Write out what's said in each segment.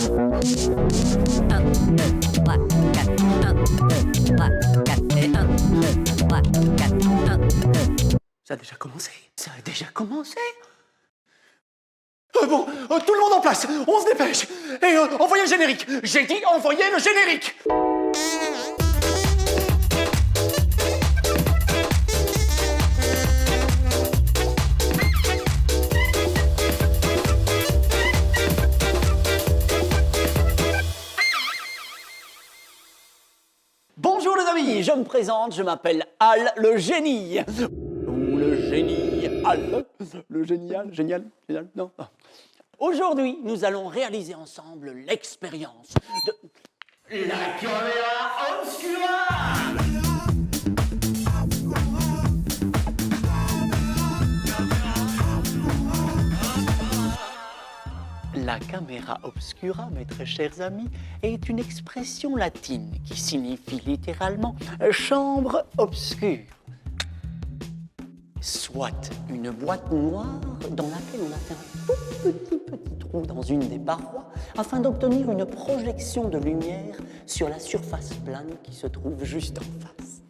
Ça a déjà commencé. Ça a déjà commencé. Bon, tout le monde en place. On se dépêche. Et envoyez le générique. J'ai dit envoyez le générique. Bonjour les amis, je me présente, je m'appelle Al le génie. Ou le génie Al. Le génial, génial, non. Aujourd'hui, nous allons réaliser ensemble l'expérience de la caméra obscura. La caméra obscura, mes très chers amis, est une expression latine qui signifie littéralement « chambre obscure ». Soit une boîte noire dans laquelle on a fait un tout petit trou dans une des parois afin d'obtenir une projection de lumière sur la surface plane qui se trouve juste en face.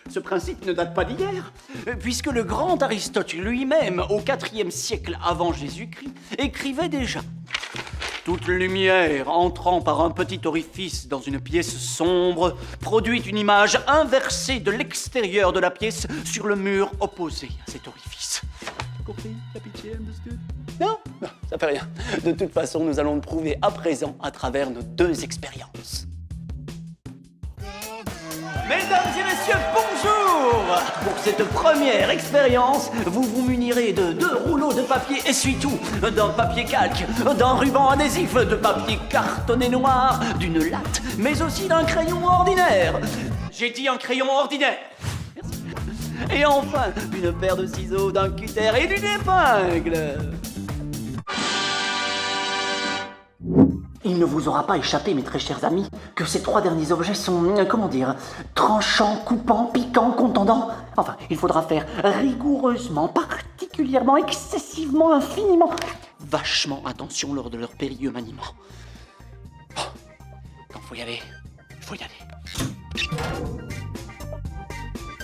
Ce principe ne date pas d'hier, puisque le grand Aristote lui-même, au IVe siècle avant Jésus-Christ, écrivait déjà « Toute lumière entrant par un petit orifice dans une pièce sombre produit une image inversée de l'extérieur de la pièce sur le mur opposé à cet orifice. » Compris? Non, ça fait rien. De toute façon, nous allons le prouver à présent à travers nos deux expériences. Mesdames et messieurs, bonjour! Pour cette première expérience, vous vous munirez de 2 rouleaux de papier essuie-tout, d'un papier calque, d'un ruban adhésif, de papier cartonné noir, d'une latte, mais aussi d'un crayon ordinaire. J'ai dit un crayon ordinaire. Merci. Et enfin, d'une paire de ciseaux, d'un cutter et d'une épingle. Il ne vous aura pas échappé, mes très chers amis, que ces 3 derniers objets sont, comment dire, tranchants, coupants, piquants, contondants. Enfin, il faudra faire rigoureusement, particulièrement, excessivement, infiniment, vachement attention lors de leur périlleux maniement. Bon, quand faut y aller, faut y aller.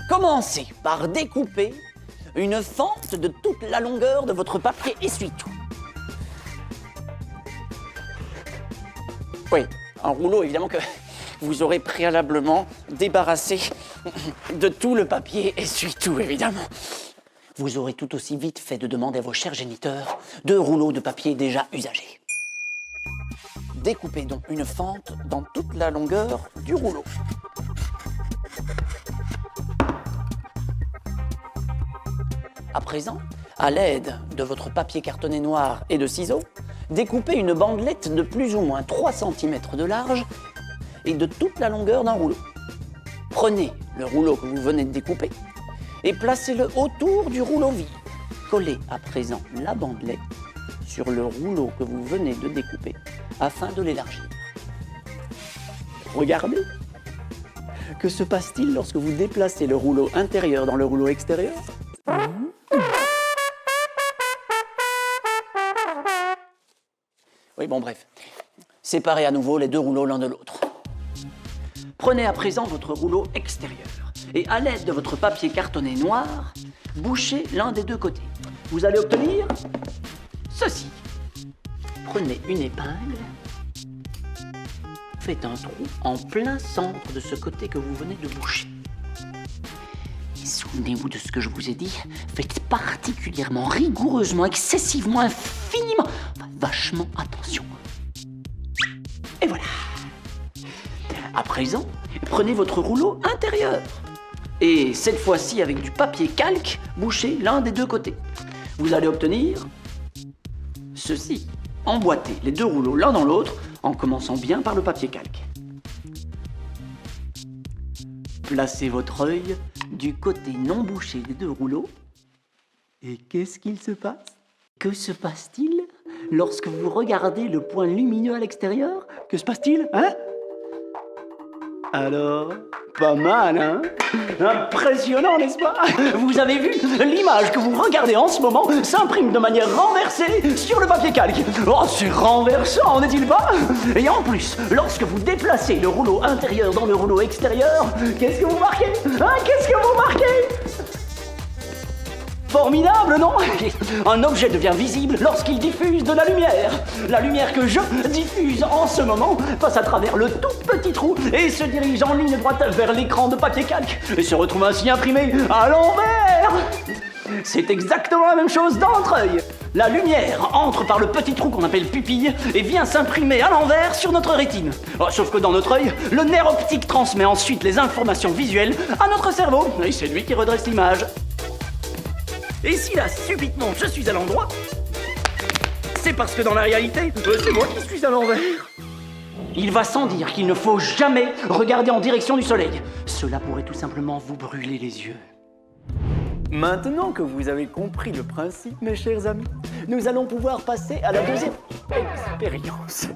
Commencez par découper une fente de toute la longueur de votre papier essuie-tout. Oui, un rouleau, évidemment, que vous aurez préalablement débarrassé de tout le papier essuie-tout, évidemment. Vous aurez tout aussi vite fait de demander à vos chers géniteurs 2 rouleaux de papier déjà usagés. Découpez donc une fente dans toute la longueur du rouleau. À présent, à l'aide de votre papier cartonné noir et de ciseaux, découpez une bandelette de plus ou moins 3 cm de large et de toute la longueur d'un rouleau. Prenez le rouleau que vous venez de découper et placez-le autour du rouleau vide. Collez à présent la bandelette sur le rouleau que vous venez de découper afin de l'élargir. Regardez. Que se passe-t-il lorsque vous déplacez le rouleau intérieur dans le rouleau extérieur ? Oui, bon, bref. Séparez à nouveau les 2 rouleaux l'un de l'autre. Prenez à présent votre rouleau extérieur et à l'aide de votre papier cartonné noir, bouchez l'un des 2 côtés. Vous allez obtenir ceci. Prenez une épingle, faites un trou en plein centre de ce côté que vous venez de boucher. Et souvenez-vous de ce que je vous ai dit, faites particulièrement, rigoureusement, excessivement, infiniment, vachement attention. Et voilà. À présent, prenez votre rouleau intérieur. Et cette fois-ci, avec du papier calque, bouchez l'un des 2 côtés. Vous allez obtenir ceci. Emboîtez les 2 rouleaux l'un dans l'autre, en commençant bien par le papier calque. Placez votre œil du côté non bouché des 2 rouleaux. Et qu'est-ce qu'il se passe? Que se passe-t-il lorsque vous regardez le point lumineux à l'extérieur? Que se passe-t-il, hein? Alors, pas mal, hein? Impressionnant, n'est-ce pas? Vous avez vu? L'image que vous regardez en ce moment s'imprime de manière renversée sur le papier calque. Oh, c'est renversant, n'est-il pas? Et en plus, lorsque vous déplacez le rouleau intérieur dans le rouleau extérieur, qu'est-ce que vous marquez? Hein? Qu'est-ce que vous marquez? Formidable, non? Un objet devient visible lorsqu'il diffuse de la lumière. La lumière que je diffuse en ce moment passe à travers le tout petit trou et se dirige en ligne droite vers l'écran de papier calque et se retrouve ainsi imprimé à l'envers. C'est exactement la même chose dans notre œil. La lumière entre par le petit trou qu'on appelle pupille et vient s'imprimer à l'envers sur notre rétine. Oh, sauf que dans notre œil, le nerf optique transmet ensuite les informations visuelles à notre cerveau et c'est lui qui redresse l'image. Et si là, subitement, je suis à l'endroit, c'est parce que dans la réalité, c'est moi qui suis à l'envers. Il va sans dire qu'il ne faut jamais regarder en direction du soleil. Cela pourrait tout simplement vous brûler les yeux. Maintenant que vous avez compris le principe, mes chers amis, nous allons pouvoir passer à la deuxième expérience.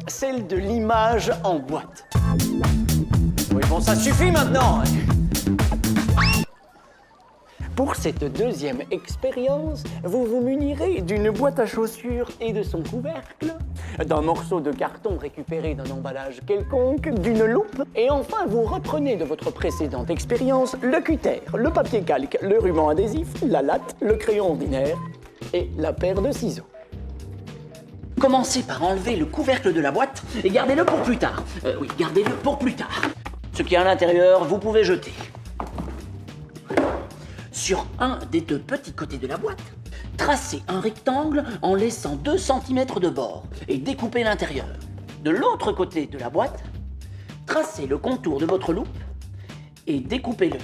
Celle de l'image en boîte. Oui, bon, ça suffit maintenant. Pour cette deuxième expérience, vous vous munirez d'une boîte à chaussures et de son couvercle, d'un morceau de carton récupéré d'un emballage quelconque, d'une loupe, et enfin vous reprenez de votre précédente expérience le cutter, le papier calque, le ruban adhésif, la latte, le crayon ordinaire et la paire de ciseaux. Commencez par enlever le couvercle de la boîte et gardez-le pour plus tard. Oui, gardez-le pour plus tard. Ce qui est à l'intérieur, vous pouvez jeter. Sur un des deux petits côtés de la boîte, tracez un rectangle en laissant 2 cm de bord et découpez l'intérieur. De l'autre côté de la boîte, tracez le contour de votre loupe et découpez-le.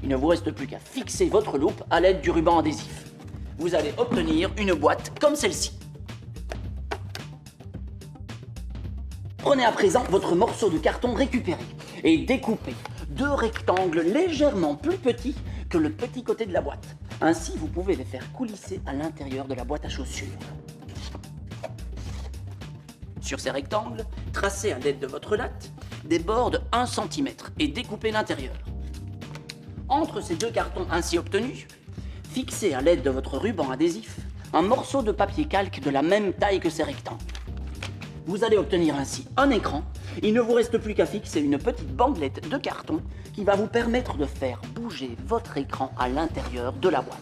Il ne vous reste plus qu'à fixer votre loupe à l'aide du ruban adhésif. Vous allez obtenir une boîte comme celle-ci. Prenez à présent votre morceau de carton récupéré et découpez 2 rectangles légèrement plus petits que le petit côté de la boîte. Ainsi, vous pouvez les faire coulisser à l'intérieur de la boîte à chaussures. Sur ces rectangles, tracez à l'aide de votre latte des bords de 1 cm et découpez l'intérieur. Entre ces 2 cartons ainsi obtenus, fixez à l'aide de votre ruban adhésif un morceau de papier calque de la même taille que ces rectangles. Vous allez obtenir ainsi un écran. Il ne vous reste plus qu'à fixer une petite bandelette de carton qui va vous permettre de faire bouger votre écran à l'intérieur de la boîte.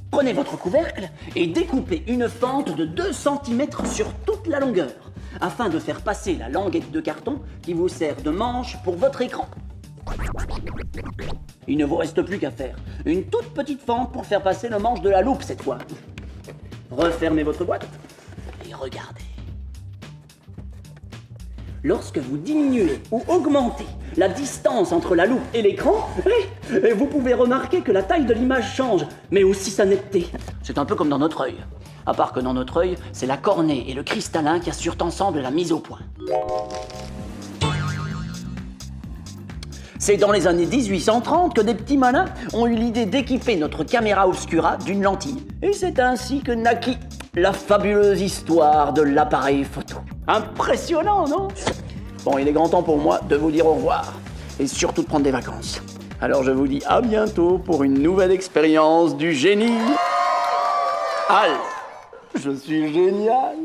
Prenez votre couvercle et découpez une fente de 2 cm sur toute la longueur afin de faire passer la languette de carton qui vous sert de manche pour votre écran. Il ne vous reste plus qu'à faire une toute petite fente pour faire passer le manche de la loupe cette fois. Refermez votre boîte et regardez. Lorsque vous diminuez ou augmentez la distance entre la loupe et l'écran, vous pouvez remarquer que la taille de l'image change, mais aussi sa netteté. C'est un peu comme dans notre œil. À part que dans notre œil, c'est la cornée et le cristallin qui assurent ensemble la mise au point. C'est dans les années 1830 que des petits malins ont eu l'idée d'équiper notre caméra obscura d'une lentille. Et c'est ainsi que naquit la fabuleuse histoire de l'appareil photo. Impressionnant, non? Bon, il est grand temps pour moi de vous dire au revoir et surtout de prendre des vacances. Alors je vous dis à bientôt pour une nouvelle expérience du génie. Al, je suis génial.